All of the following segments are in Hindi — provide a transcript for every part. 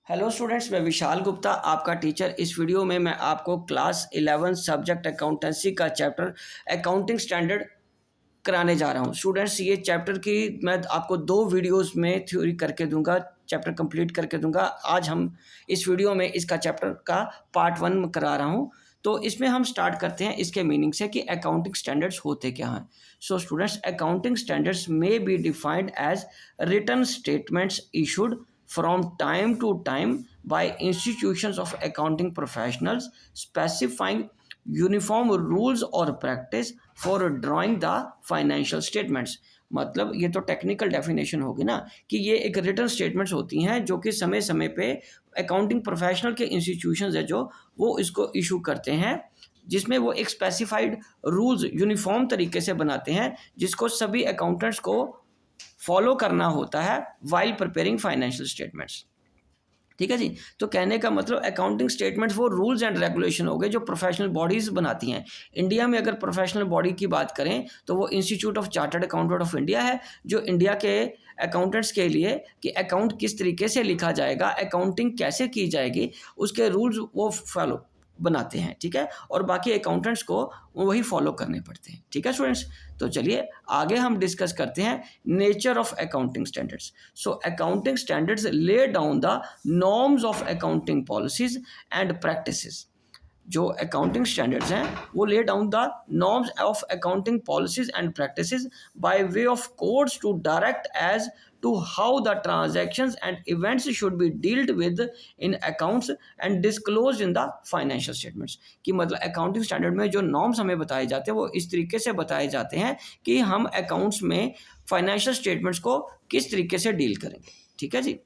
हेलो स्टूडेंट्स, मैं विशाल गुप्ता आपका टीचर। इस वीडियो में मैं आपको क्लास 11 सब्जेक्ट अकाउंटेंसी का चैप्टर अकाउंटिंग स्टैंडर्ड कराने जा रहा हूँ। स्टूडेंट्स, ये चैप्टर की मैं आपको 2 वीडियोस में थ्योरी करके दूंगा, चैप्टर कंप्लीट करके दूंगा। आज हम इस वीडियो में इसका चैप्टर का पार्ट 1 करा रहा हूँ। तो इसमें हम स्टार्ट करते हैं इसके मीनिंग से कि अकाउंटिंग स्टैंडर्ड्स होते क्या हैं। So students, accounting standards may be defined as written statements issued from time to time by institutions of accounting professionals specifying uniform rules or practice for drawing the financial statements। मतलब ये तो टेक्निकल डेफिनेशन होगी ना कि ये एक रिटन स्टेटमेंट्स होती हैं जो कि समय समय पे अकाउंटिंग प्रोफेशनल के इंस्टीट्यूशंस है जो वो इसको इशू करते हैं, जिसमें वो एक स्पेसिफाइड रूल्स यूनिफॉर्म तरीके से बनाते हैं जिसको सभी अकाउंटेंट्स को फॉलो करना होता है वाइल प्रिपेयरिंग फाइनेंशियल स्टेटमेंट्स। ठीक है जी। तो कहने का मतलब अकाउंटिंग स्टेटमेंट्स वो रूल्स एंड रेगुलेशन हो गए जो प्रोफेशनल बॉडीज़ बनाती हैं। इंडिया में अगर प्रोफेशनल बॉडी की बात करें तो वो institute of chartered accountant of India है, जो इंडिया के अकाउंटेंट्स के लिए कि अकाउंट किस तरीके से लिखा जाएगा, अकाउंटिंग कैसे की जाएगी, उसके रूल्स वो फॉलो बनाते हैं। ठीक है, और बाकी अकाउंटेंट्स को वही फॉलो करने पड़ते हैं। ठीक है स्टूडेंट्स, तो चलिए आगे हम डिस्कस करते हैं nature of accounting standards. So accounting standards lay down the norms of accounting policies and practices. जो अकाउंटिंग स्टैंडर्ड्स हैं वो lay down the norms of accounting policies and practices by way of codes to direct as to how the transactions and events should be dealt with in accounts and disclosed in the financial statements। कि मतलब अकाउंटिंग स्टैंडर्ड में जो नॉर्म्स हमें बताए जाते हैं वो इस तरीके से बताए जाते हैं कि हम अकाउंट्स में फाइनेंशियल स्टेटमेंट्स को किस तरीके से डील करेंगे। ठीक है जी।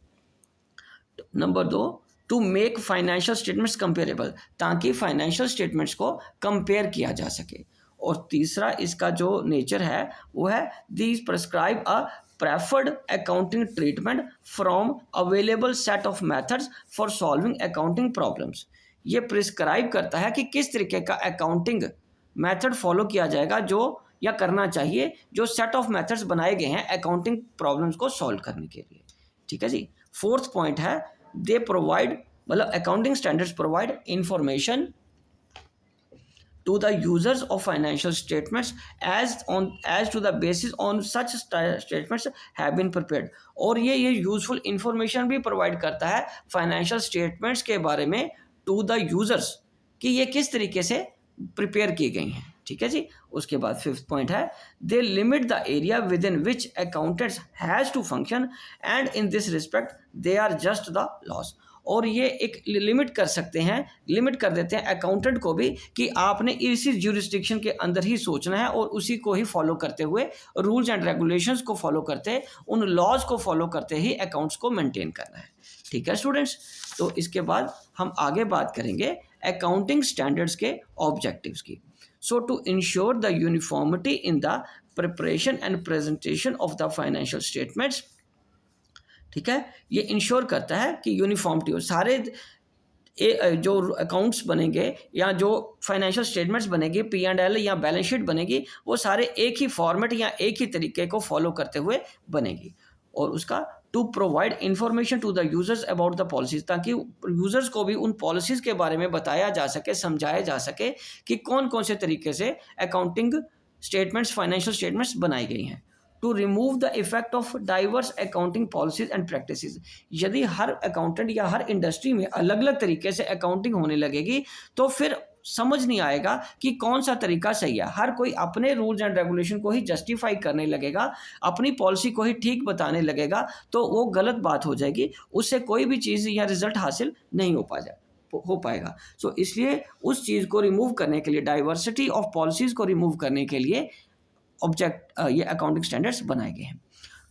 Number 2, to make financial statements comparable, ताकि फाइनेंशियल स्टेटमेंट्स को कंपेयर किया जा सके। और तीसरा इसका जो नेचर है वो है these prescribe a preferred accounting treatment from available set of methods for solving accounting problems। ये प्रिस्क्राइब करता है कि किस तरीके का अकाउंटिंग मेथड फॉलो किया जाएगा जो या करना चाहिए, जो सेट ऑफ मेथड्स बनाए गए हैं अकाउंटिंग प्रॉब्लम्स को सॉल्व करने के लिए। ठीक है जी। फोर्थ पॉइंट है दे प्रोवाइड, मतलब accounting standards provide information to the users of financial statements as to the basis on such statements have been prepared। और ये यूजफुल इंफॉर्मेशन भी प्रोवाइड करता है फाइनेंशियल स्टेटमेंट्स के बारे में टू द यूजर्स कि ये किस तरीके से प्रिपेयर की गई हैं। ठीक है जी। उसके बाद फिफ्थ पॉइंट है they limit the area within which accountants has to function and in this respect they are just the laws. और ये एक लिमिट कर सकते हैं, लिमिट कर देते हैं अकाउंटेंट को भी कि आपने इसी ज्यूरिस्डिक्शन के अंदर ही सोचना है और उसी को ही फॉलो करते हुए, रूल्स एंड रेगुलेशंस को फॉलो करते, उन लॉज को फॉलो करते ही अकाउंट्स को मेंटेन करना है। ठीक है स्टूडेंट्स, तो इसके बाद हम आगे बात करेंगे अकाउंटिंग स्टैंडर्ड्स के ऑब्जेक्टिव्स की। So to ensure the uniformity in the preparation and presentation of the financial statements. ठीक है, ये इंश्योर करता है कि यूनिफॉर्मिटी हो, सारे जो अकाउंट्स बनेंगे या जो फाइनेंशियल स्टेटमेंट्स बनेगी, P&L या बैलेंस शीट बनेगी, वो सारे एक ही फॉर्मेट या एक ही तरीके को फॉलो करते हुए बनेगी। और उसका to provide information to the users about the policies, ताकि यूजर्स को भी उन पॉलिसीज़ के बारे में बताया जा सके, समझाया जा सके कि कौन कौन से तरीके से अकाउंटिंग स्टेटमेंट्स, फाइनेंशियल स्टेटमेंट्स बनाई गई हैं। To remove the effect of diverse accounting policies and practices. यदि हर अकाउंटेंट या हर इंडस्ट्री में अलग अलग तरीके से अकाउंटिंग होने लगेगी तो फिर समझ नहीं आएगा कि कौन सा तरीका सही है। हर कोई अपने रूल्स एंड रेगुलेशन को ही जस्टिफाई करने लगेगा, अपनी पॉलिसी को ही ठीक बताने लगेगा, तो वो गलत बात हो जाएगी, उससे कोई भी चीज़ या रिजल्ट हासिल नहीं हो पाएगा। सो इसलिए उस चीज़ को रिमूव करने के लिए, डाइवर्सिटी ऑफ पॉलिसीज़ को रिमूव करने के लिए ये अकाउंटिंग स्टैंडर्ड्स बनाए गए हैं।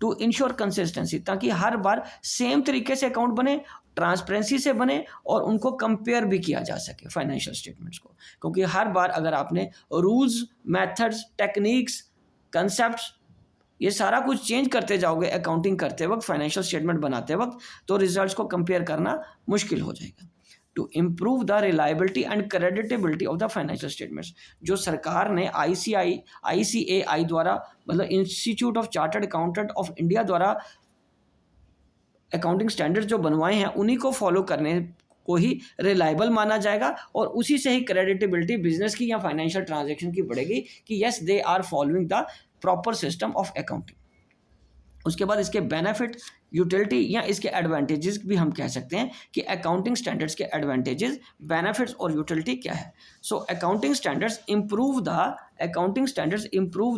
टू इंश्योर कंसिस्टेंसी, ताकि हर बार सेम तरीके से अकाउंट बने, ट्रांसपेरेंसी से बने और उनको कंपेयर भी किया जा सके फाइनेंशियल स्टेटमेंट्स को। क्योंकि हर बार अगर आपने रूल्स, मेथड्स, टेक्निक्स, कंसेप्ट्स ये सारा कुछ चेंज करते जाओगे अकाउंटिंग करते वक्त, फाइनेंशियल स्टेटमेंट बनाते वक्त, तो रिजल्ट्स को कंपेयर करना मुश्किल हो जाएगा। To improve the reliability and creditability of the financial statements, जो सरकार ने ICAI द्वारा, मतलब institute of chartered accountant of India द्वारा अकाउंटिंग स्टैंडर्ड्स जो बनवाए हैं उन्हीं को फॉलो करने को ही रिलायबल माना जाएगा और उसी से ही क्रेडिटेबिलिटी बिजनेस की या फाइनेंशियल ट्रांजैक्शन की बढ़ेगी कि yes they are following the proper system of accounting. उसके बाद इसके बेनिफिट, यूटिलिटी या इसके एडवांटेजेस भी हम कह सकते हैं कि अकाउंटिंग स्टैंडर्ड्स के एडवांटेजेस, बेनिफिट्स और यूटिलिटी क्या है। सो accounting standards improve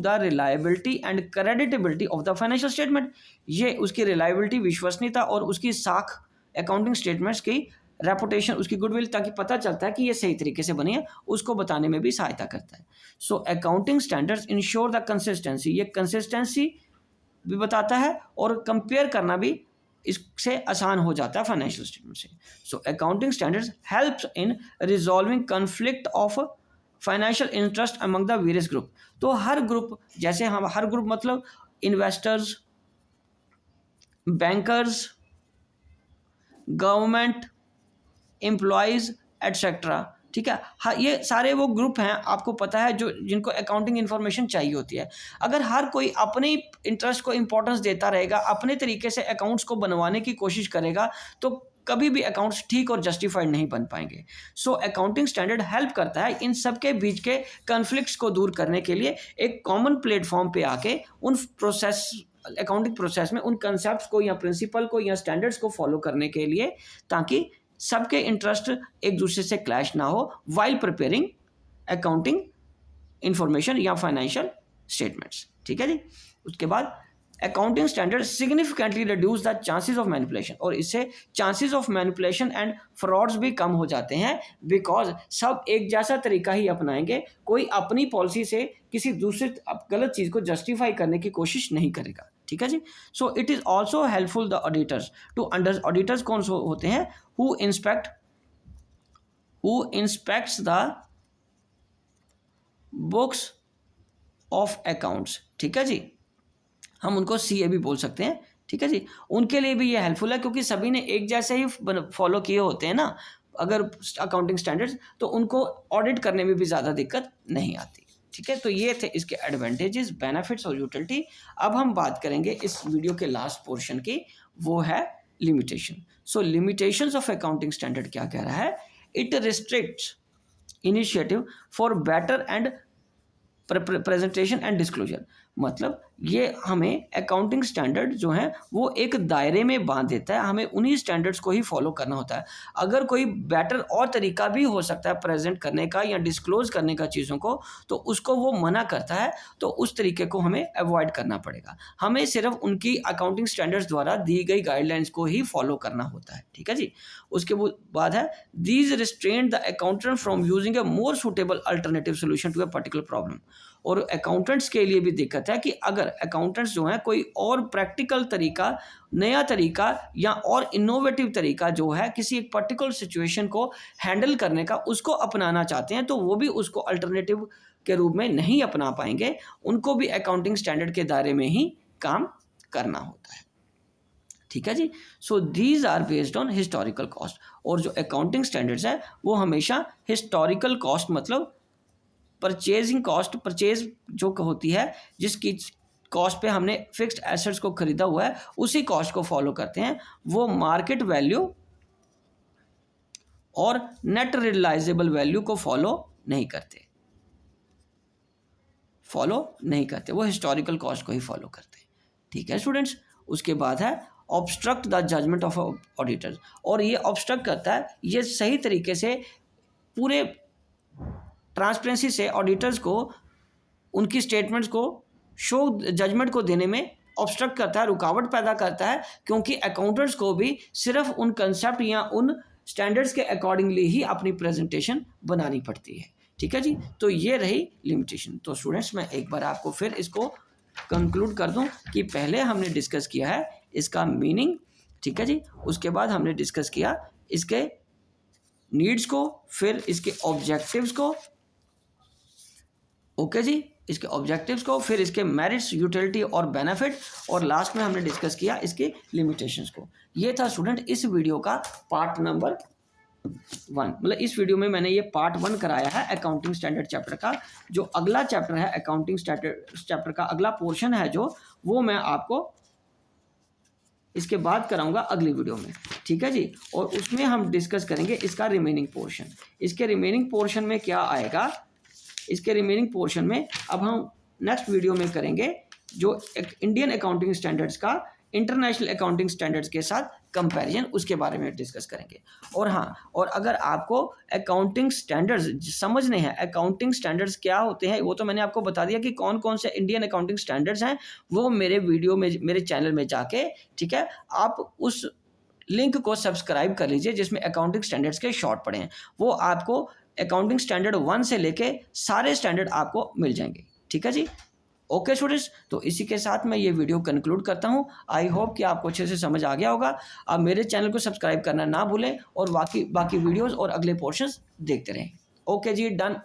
the reliability and creditability of the financial statement. ये उसकी रिलायबिलिटी, विश्वसनीयता और उसकी साख, अकाउंटिंग स्टेटमेंट्स की रेपुटेशन, उसकी गुडविल, ताकि पता चलता है कि ये सही तरीके से बनी है, उसको बताने में भी सहायता करता है। सो accounting standards ensure the consistency, ये कंसिस्टेंसी भी बताता है और कंपेयर करना भी इससे आसान हो जाता है फाइनेंशियल स्टेटमेंट से। सो accounting standards helps in resolving conflict of financial interest among the various group. तो हर ग्रुप, जैसे हम हर ग्रुप मतलब investors, bankers, government employees etcetera, ठीक है। हाँ, ये सारे वो ग्रुप हैं, आपको पता है, जो जिनको अकाउंटिंग इन्फॉर्मेशन चाहिए होती है। अगर हर कोई अपने इंटरेस्ट को इंपॉर्टेंस देता रहेगा, अपने तरीके से अकाउंट्स को बनवाने की कोशिश करेगा, तो कभी भी अकाउंट्स ठीक और जस्टिफाइड नहीं बन पाएंगे। सो अकाउंटिंग स्टैंडर्ड हेल्प करता है इन सब के बीच के कन्फ्लिक्ट्स को दूर करने के लिए, एक कॉमन प्लेटफॉर्म पे आके उन प्रोसेस, अकाउंटिंग प्रोसेस में उन कंसेप्ट को या प्रिंसिपल को या स्टैंडर्ड्स को फॉलो करने के लिए, ताकि सबके इंटरेस्ट एक दूसरे से क्लैश ना हो वाइल प्रिपेयरिंग अकाउंटिंग इंफॉर्मेशन या फाइनेंशियल स्टेटमेंट्स, ठीक है जी। उसके बाद accounting standard significantly reduce the chances of manipulation, और इससे chances of manipulation and frauds भी कम हो जाते हैं, बिकॉज सब एक जैसा तरीका ही अपनाएंगे, कोई अपनी पॉलिसी से किसी दूसरे गलत चीज़ को जस्टिफाई करने की कोशिश नहीं करेगा, ठीक है जी। So it is also helpful the auditors to under, auditors कौन से होते हैं, who inspects the books of accounts, ठीक है जी। हम उनको CA भी बोल सकते हैं, ठीक है जी। उनके लिए भी ये हेल्पफुल है, क्योंकि सभी ने एक जैसे ही फॉलो किए होते हैं ना अगर अकाउंटिंग स्टैंडर्ड्स, तो उनको ऑडिट करने में भी ज़्यादा दिक्कत नहीं आती, ठीक है। तो ये थे इसके एडवांटेजेस, बेनिफिट्स और यूटिलिटी। अब हम बात करेंगे इस वीडियो के लास्ट पोर्शन की, वो है limitation. So limitations of accounting standard क्या कह रहा है, it restricts initiative for better and presentation and disclosure. मतलब ये हमें अकाउंटिंग स्टैंडर्ड जो हैं वो एक दायरे में बांध देता है, हमें उन्हीं स्टैंडर्ड्स को ही फॉलो करना होता है। अगर कोई बेटर और तरीका भी हो सकता है प्रेजेंट करने का या डिस्क्लोज करने का चीज़ों को, तो उसको वो मना करता है, तो उस तरीके को हमें अवॉइड करना पड़ेगा। हमें सिर्फ उनकी अकाउंटिंग स्टैंडर्ड्स द्वारा दी गई गाइडलाइंस को ही फॉलो करना होता है, ठीक है जी। उसके बाद है these restrain the accountant from using a more suitable alternative solution to a particular problem. और अकाउंटेंट्स के लिए भी दिक्कत है कि अगर अकाउंटेंट्स जो हैं कोई और प्रैक्टिकल तरीका, नया तरीका या और इनोवेटिव तरीका जो है किसी एक पर्टिकुलर सिचुएशन को हैंडल करने का, उसको अपनाना चाहते हैं, तो वो भी उसको अल्टरनेटिव के रूप में नहीं अपना पाएंगे। उनको भी अकाउंटिंग स्टैंडर्ड के दायरे में ही काम करना होता है, ठीक है जी। So these are based on historical cost. और जो अकाउंटिंग स्टैंडर्ड्स है वो हमेशा हिस्टोरिकल कॉस्ट, मतलब परचेजिंग कॉस्ट, परचेज जो होती है जिसकी कॉस्ट पे हमने फिक्स्ड एसेट्स को खरीदा हुआ है, उसी कॉस्ट को फॉलो करते हैं। वो मार्केट वैल्यू और नेट रियलाइजेबल वैल्यू को फॉलो नहीं करते, वो हिस्टोरिकल कॉस्ट को ही फॉलो करते हैं, ठीक है स्टूडेंट्स। उसके बाद है obstruct the judgement of auditors. और ये ऑब्स्ट्रक्ट करता है, ये सही तरीके से पूरे ट्रांसपेरेंसी से ऑडिटर्स को उनकी स्टेटमेंट्स को शो जजमेंट को देने में ऑब्स्ट्रक्ट करता है, रुकावट पैदा करता है, क्योंकि अकाउंटेंट्स को भी सिर्फ उन कंसेप्ट या उन स्टैंडर्ड्स के अकॉर्डिंगली ही अपनी प्रेजेंटेशन बनानी पड़ती है, ठीक है जी। तो ये रही लिमिटेशन। तो स्टूडेंट्स मैं एक बार आपको फिर इसको कंक्लूड कर दूं कि पहले हमने डिस्कस किया है इसका मीनिंग, ठीक है जी। उसके बाद हमने डिस्कस किया इसके नीड्स को, फिर इसके ऑब्जेक्टिव्स को, ओके जी, इसके ऑब्जेक्टिव्स को, फिर इसके मेरिट्स, यूटिलिटी और बेनिफिट, और लास्ट में हमने डिस्कस किया इसके लिमिटेशंस को। ये था स्टूडेंट इस वीडियो का पार्ट नंबर 1। मतलब इस वीडियो में मैंने ये पार्ट 1 कराया है अकाउंटिंग स्टैंडर्ड चैप्टर का। जो अगला चैप्टर है अकाउंटिंग स्टैंडर्ड चैप्टर का अगला पोर्शन है जो, वो मैं आपको इसके बाद कराऊंगा अगली वीडियो में, ठीक है जी। और उसमें हम डिस्कस करेंगे इसका रिमेनिंग पोर्शन। इसके रिमेनिंग पोर्शन में क्या आएगा, इसके रिमेनिंग पोर्शन में अब हम नेक्स्ट वीडियो में करेंगे जो इंडियन अकाउंटिंग स्टैंडर्ड्स का इंटरनेशनल अकाउंटिंग स्टैंडर्ड्स के साथ कंपैरिजन, उसके बारे में डिस्कस करेंगे। और हाँ, और अगर आपको अकाउंटिंग स्टैंडर्ड्स समझने हैं, अकाउंटिंग स्टैंडर्ड्स क्या होते हैं वो तो मैंने आपको बता दिया कि कौन कौन से इंडियन अकाउंटिंग स्टैंडर्ड्स हैं, वो मेरे वीडियो में, मेरे चैनल में जाके, ठीक है, आप उस लिंक को सब्सक्राइब कर लीजिए जिसमें अकाउंटिंग स्टैंडर्ड्स के शॉर्ट पड़े हैं। वो आपको अकाउंटिंग स्टैंडर्ड 1 से लेके सारे स्टैंडर्ड आपको मिल जाएंगे, ठीक है जी। ओके स्टूडेंट्स, तो इसी के साथ मैं ये वीडियो कंक्लूड करता हूँ। आई होप कि आपको अच्छे से समझ आ गया होगा। आप मेरे चैनल को सब्सक्राइब करना ना भूलें और बाकी वीडियोस और अगले पोर्शंस देखते रहें। ओके जी, डन।